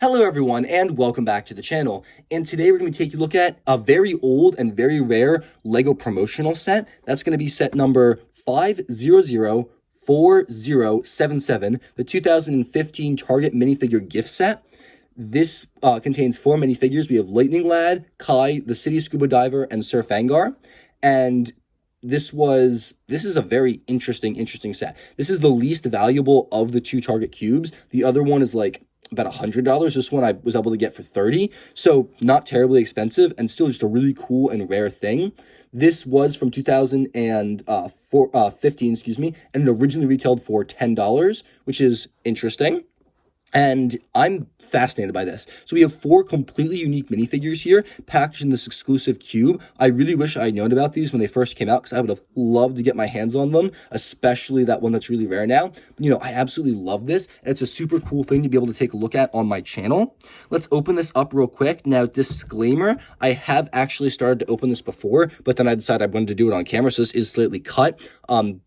Hello everyone and welcome back to the channel. And today we're going to be taking a look at a very old and very rare LEGO promotional set. That's going to be set number 5004077, the 2015 Target Minifigure gift set. This contains 4 minifigures. We have Lightning Lad, Kai, the City Scuba Diver, and Sir Fangar. And this is a very interesting set. This is the least valuable of the 2 Target cubes. The other one is like about $100. This one I was able to get for $30, so not terribly expensive and still just a really cool and rare thing. This was from 2015, excuse me, and it originally retailed for $10, which is interesting. And I'm fascinated by this. So we have 4 completely unique minifigures here packaged in this exclusive cube. I really wish I had known about these when they first came out because I would have loved to get my hands on them, especially that one that's really rare now. But, you know, I absolutely love this. And it's a super cool thing to be able to take a look at on my channel. Let's open this up real quick. Now, disclaimer, I have actually started to open this before, but then I decided I wanted to do it on camera, so this is slightly cut.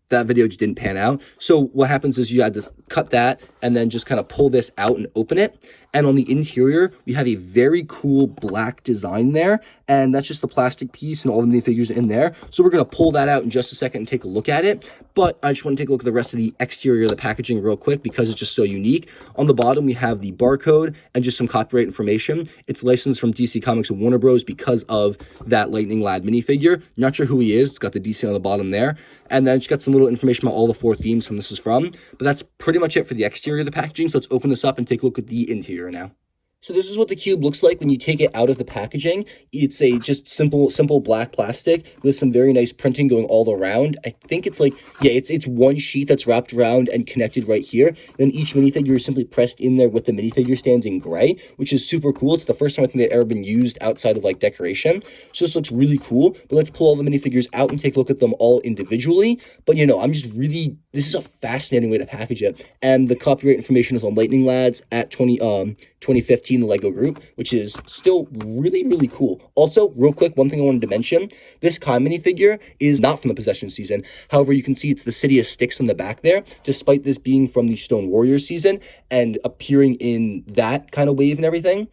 That video just didn't pan out. So what happens is you had to cut that and then just kind of pull this out and open it. And on the interior, we have a very cool black design there. And that's just the plastic piece and all the minifigures in there. So we're going to pull that out in just a second and take a look at it. But I just want to take a look at the rest of the exterior of the packaging real quick because it's just so unique. On the bottom, we have the barcode and just some copyright information. It's licensed from DC Comics and Warner Bros. Because of that Lightning Lad minifigure. Not sure who he is. It's got the DC on the bottom there. And then it's got some little information about all the 4 themes from this is from. But that's pretty much it for the exterior of the packaging. So let's open this up and take a look at the interior now. So this is what the cube looks like when you take it out of the packaging. It's a just simple black plastic with some very nice printing going all around. I think it's like, yeah, it's one sheet that's wrapped around and connected right here. Then each minifigure is simply pressed in there with the minifigure stands in gray, which is super cool. It's the first time I think they've ever been used outside of like decoration. So this looks really cool, but let's pull all the minifigures out and take a look at them all individually. But you know, this is a fascinating way to package it. And the copyright information is on Lightning Lads at 2015, the LEGO group, which is still really, really cool. Also, real quick, one thing I wanted to mention, this Kai minifigure is not from the Possession season. However, you can see it's the City of Sticks in the back there, despite this being from the Stone Warriors season and appearing in that kind of wave and everything.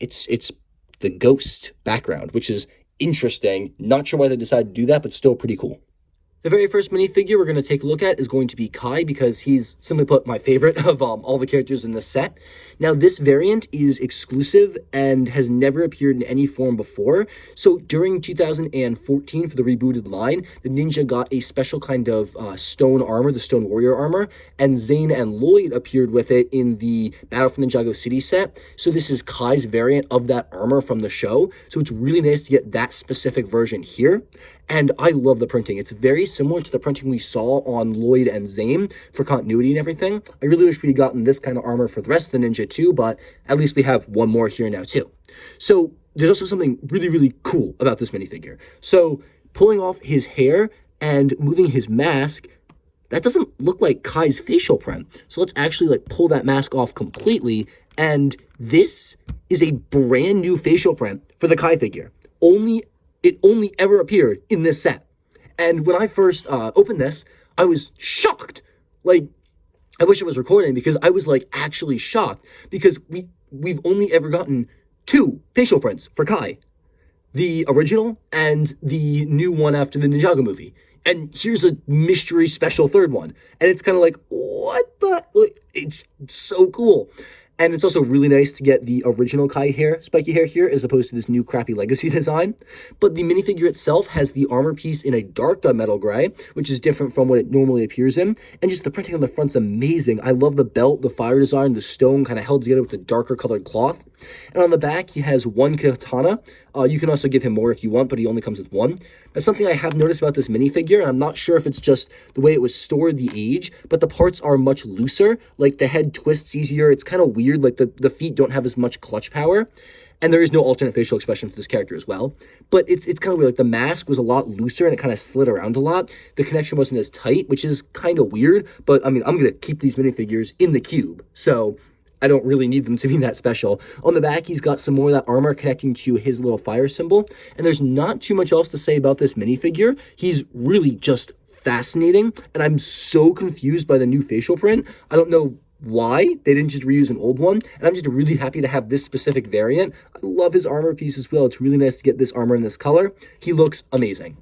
It's the ghost background, which is interesting. Not sure why they decided to do that, but still pretty cool. The very first minifigure we're going to take a look at is going to be Kai because he's, simply put, my favorite of all the characters in this set. Now, this variant is exclusive and has never appeared in any form before. So during 2014 for the rebooted line, the ninja got a special kind of stone armor, the Stone Warrior armor, and Zane and Lloyd appeared with it in the Battle for Ninjago City set. So this is Kai's variant of that armor from the show. So it's really nice to get that specific version here. And I love the printing. It's very similar to the printing we saw on Lloyd and Zane for continuity and everything. I really wish we had gotten this kind of armor for the rest of the ninja too, but at least we have one more here now too. So there's also something really, really cool about this minifigure. So pulling off his hair and moving his mask, that doesn't look like Kai's facial print. So let's actually like pull that mask off completely. And this is a brand new facial print for the Kai figure. It only ever appeared in this set. And when I first opened this, I was shocked. Like, I wish I was recording because I was like actually shocked because we've only ever gotten 2 facial prints for Kai. The original and the new one after the Ninjago movie. And here's a mystery special 3rd one. And it's kind of like, what the? It's so cool. And it's also really nice to get the original Kai hair, spiky hair here, as opposed to this new crappy legacy design. But the minifigure itself has the armor piece in a dark gunmetal gray, which is different from what it normally appears in. And just the printing on the front's amazing. I love the belt, the fire design, the stone kind of held together with the darker colored cloth. And on the back, he has 1 katana. You can also give him more if you want, but he only comes with 1. That's something I have noticed about this minifigure, and I'm not sure if it's just the way it was stored, the age, but the parts are much looser. Like, the head twists easier. It's kind of weird. Like, the feet don't have as much clutch power. And there is no alternate facial expression for this character as well. But it's kind of weird. Like, the mask was a lot looser, and it kind of slid around a lot. The connection wasn't as tight, which is kind of weird. But, I mean, I'm going to keep these minifigures in the cube. So I don't really need them to be that special. On the back, he's got some more of that armor connecting to his little fire symbol. And there's not too much else to say about this minifigure. He's really just fascinating. And I'm so confused by the new facial print. I don't know why they didn't just reuse an old one, and I'm just really happy to have this specific variant. I love his armor piece as well. It's really nice to get this armor in this color. He looks amazing.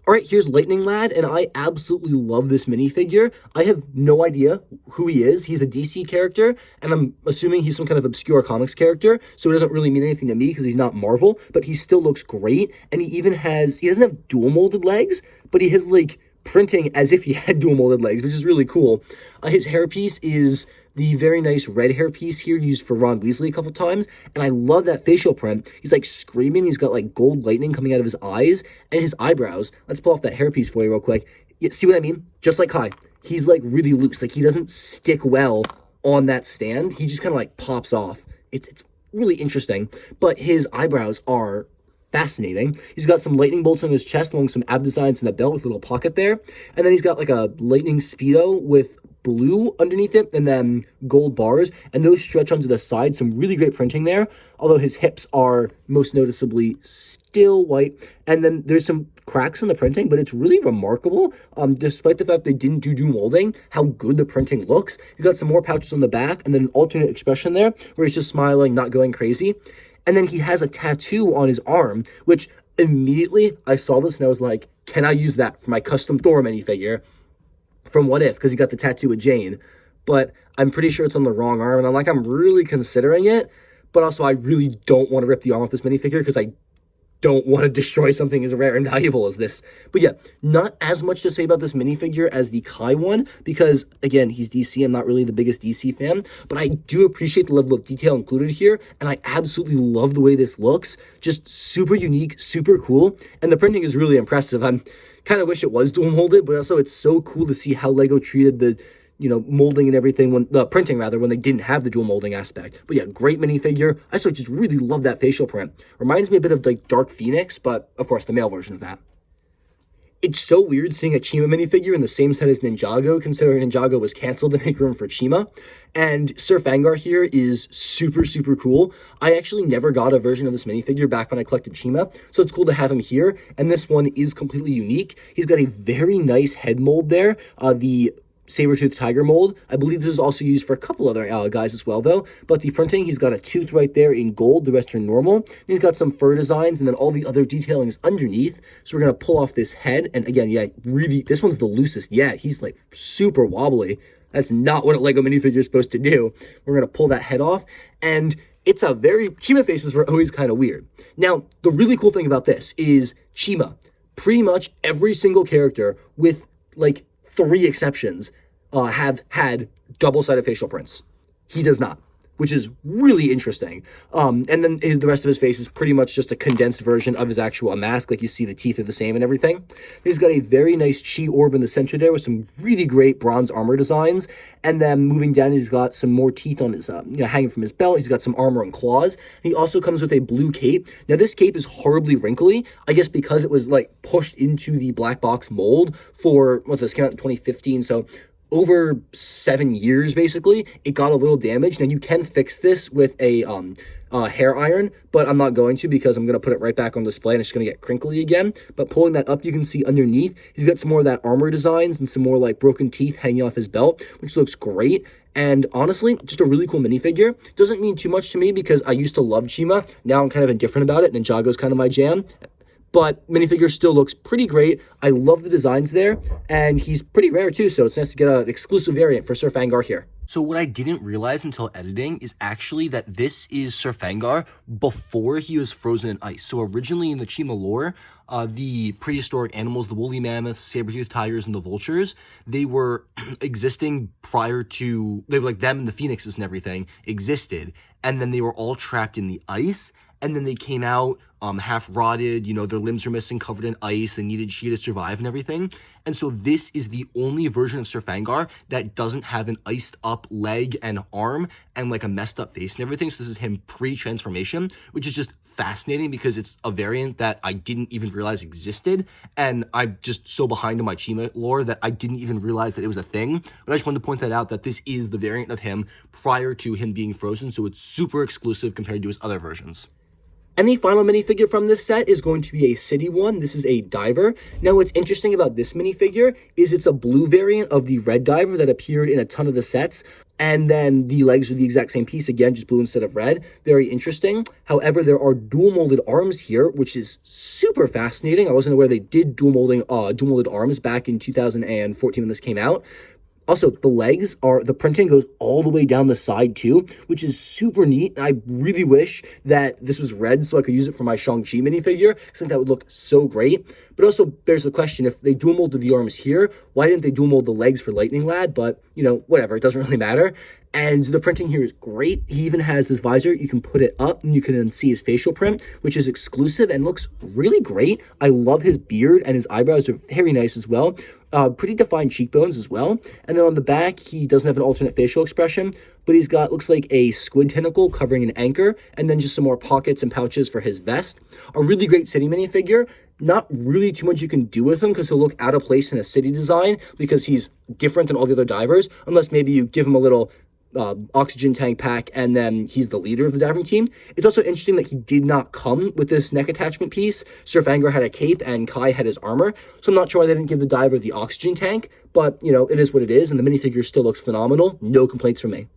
All right, here's Lightning Lad, and I absolutely love this minifigure. I have no idea who he is. He's a DC character, and I'm assuming he's some kind of obscure comics character, so it doesn't really mean anything to me because he's not Marvel, but he still looks great, and he doesn't have dual molded legs, but he has, like, printing as if he had dual molded legs, which is really cool. His hairpiece is the very nice red hairpiece here used for Ron Weasley a couple times, and I love that facial print. He's like screaming, he's got like gold lightning coming out of his eyes, and his eyebrows. Let's pull off that hairpiece for you real quick. See what I mean? Just like Kai, he's like really loose, like he doesn't stick well on that stand. He just kind of like pops off. It's really interesting, but his eyebrows are fascinating. He's got some lightning bolts on his chest along some ab designs in the belt with a little pocket there, and then he's got like a lightning speedo with blue underneath it and then gold bars, and those stretch onto the side. Some really great printing there, although his hips are most noticeably still white, and then there's some cracks in the printing, but it's really remarkable, despite the fact they didn't do dual molding, how good the printing looks. He's got some more pouches on the back and then an alternate expression there where he's just smiling, not going crazy, and then he has a tattoo on his arm, which immediately I saw this and I was like, can I use that for my custom Thor minifigure from What If, because he got the tattoo with Jane, but I'm pretty sure it's on the wrong arm, and I'm really considering it, but also I really don't want to rip the arm off this minifigure because I don't want to destroy something as rare and valuable as this. But yeah, not as much to say about this minifigure as the Kai one, because again, he's DC. I'm not really the biggest DC fan, but I do appreciate the level of detail included here, and I absolutely love the way this looks. Just super unique, super cool, and the printing is really impressive. I'm kind of wish it was dual molded, but also it's so cool to see how LEGO treated the, molding and everything, when the printing rather, when they didn't have the dual molding aspect. But yeah, great minifigure. I also just really love that facial print. Reminds me a bit of like Dark Phoenix, but of course the male version of that. It's so weird seeing a Chima minifigure in the same set as Ninjago, considering Ninjago was canceled to make room for Chima. And Sir Fangar here is super, super cool. I actually never got a version of this minifigure back when I collected Chima, so it's cool to have him here. And this one is completely unique. He's got a very nice head mold there. The saber-toothed tiger mold. I believe this is also used for a couple other guys as well, though. But the printing, he's got a tooth right there in gold, the rest are normal. He's got some fur designs, and then all the other detailing is underneath. So we're going to pull off this head. And again, yeah, really, this one's the loosest yet. He's like super wobbly. That's not what a LEGO minifigure is supposed to do. We're going to pull that head off, and it's a very... Chima faces were always kind of weird. Now, the really cool thing about this is Chima, pretty much every single character with like 3 exceptions have had double-sided facial prints. He does not, which is really interesting. And then the rest of his face is pretty much just a condensed version of his actual mask. Like you see the teeth are the same and everything. He's got a very nice chi orb in the center there with some really great bronze armor designs. And then moving down, he's got some more teeth on his, hanging from his belt. He's got some armor and claws. He also comes with a blue cape. Now this cape is horribly wrinkly, I guess because it was like pushed into the black box mold for, what's this, came out in 2015, so over 7 years, basically. It got a little damaged. Now, you can fix this with a hair iron, but I'm not going to because I'm going to put it right back on display and it's going to get crinkly again. But pulling that up, you can see underneath, he's got some more of that armor designs and some more like broken teeth hanging off his belt, which looks great. And honestly, just a really cool minifigure. Doesn't mean too much to me because I used to love Chima. Now I'm kind of indifferent about it. Ninjago's kind of my jam. But minifigure still looks pretty great. I love the designs there, and he's pretty rare too, so it's nice to get an exclusive variant for Sir Fangar here. So what I didn't realize until editing is actually that this is Sir Fangar before he was frozen in ice. So originally in the Chima lore, the prehistoric animals, the woolly mammoths, saber-toothed tigers, and the vultures, they were existing prior to, they were like them and the phoenixes and everything existed, and then they were all trapped in the ice. And then they came out half rotted, their limbs were missing, covered in ice, and needed chi to survive and everything. And so this is the only version of Sir Fangar that doesn't have an iced up leg and arm and like a messed up face and everything. So this is him pre-transformation, which is just fascinating because it's a variant that I didn't even realize existed. And I'm just so behind in my Chima lore that I didn't even realize that it was a thing. But I just wanted to point that out, that this is the variant of him prior to him being frozen. So it's super exclusive compared to his other versions. And the final minifigure from this set is going to be a city one. This is a diver. Now, what's interesting about this minifigure is it's a blue variant of the red diver that appeared in a ton of the sets. And then the legs are the exact same piece, again, just blue instead of red. Very interesting. However, there are dual molded arms here, which is super fascinating. I wasn't aware they did dual molded arms back in 2014 when this came out. Also, the printing goes all the way down the side too, which is super neat. I really wish that this was red so I could use it for my Shang-Chi minifigure. I think that would look so great. But also, there's the question, if they dual molded the arms here, why didn't they dual mold the legs for Lightning Lad? But, whatever, it doesn't really matter. And the printing here is great. He even has this visor. You can put it up and you can see his facial print, which is exclusive and looks really great. I love his beard, and his eyebrows are very nice as well. Pretty defined cheekbones as well. And then on the back, he doesn't have an alternate facial expression, but he's got, looks like a squid tentacle covering an anchor, and then just some more pockets and pouches for his vest. A really great city minifigure. Not really too much you can do with him because he'll look out of place in a city design because he's different than all the other divers, unless maybe you give him a little oxygen tank pack, and then he's the leader of the diving team. It's also interesting that he did not come with this neck attachment piece. Surf Anger had a cape and Kai had his armor, so I'm not sure why they didn't give the diver the oxygen tank, but, it is what it is, and the minifigure still looks phenomenal. No complaints from me.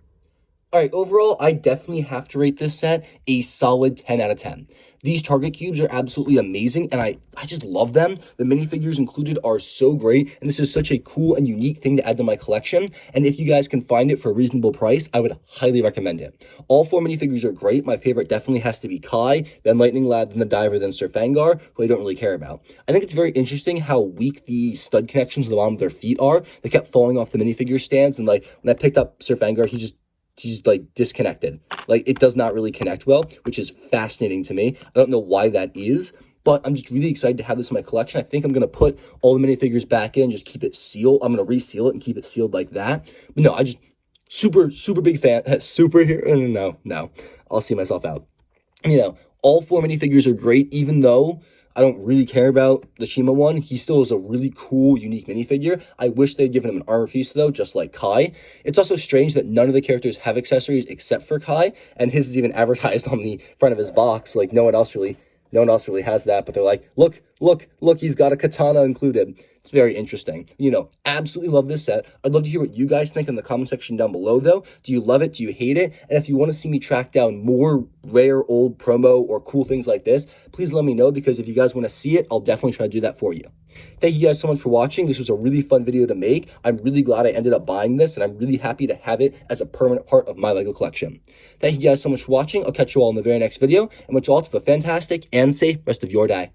All right, overall, I definitely have to rate this set a solid 10 out of 10. These Target cubes are absolutely amazing, and I just love them. The minifigures included are so great, and this is such a cool and unique thing to add to my collection. And if you guys can find it for a reasonable price, I would highly recommend it. All 4 minifigures are great. My favorite definitely has to be Kai, then Lightning Lad, then the Diver, then Surf Angar, who I don't really care about. I think it's very interesting how weak the stud connections on the bottom of their feet are. They kept falling off the minifigure stands, and when I picked up Surf Angar, he's disconnected. It does not really connect well, which is fascinating to me. I don't know why that is, but I'm just really excited to have this in my collection. I think I'm going to put all the minifigures back in, just keep it sealed. I'm going to reseal it and keep it sealed like that. But no, I just, super big fan. Superhero, no, I'll see myself out. All 4 minifigures are great, even though I don't really care about the Chima one. He still is a really cool, unique minifigure. I wish they'd given him an armor piece, though, just like Kai. It's also strange that none of the characters have accessories except for Kai, and his is even advertised on the front of his box. No one else really has that, but they're like, look, he's got a katana included. It's very interesting. Absolutely love this set. I'd love to hear what you guys think in the comment section down below, though. Do you love it? Do you hate it? And if you want to see me track down more rare old promo or cool things like this, please let me know, because if you guys want to see it, I'll definitely try to do that for you. Thank you guys so much for watching. This was a really fun video to make. I'm really glad I ended up buying this, and I'm really happy to have it as a permanent part of my LEGO collection. Thank you guys so much for watching. I'll catch you all in the very next video, and wish you all to have a fantastic and safe rest of your day.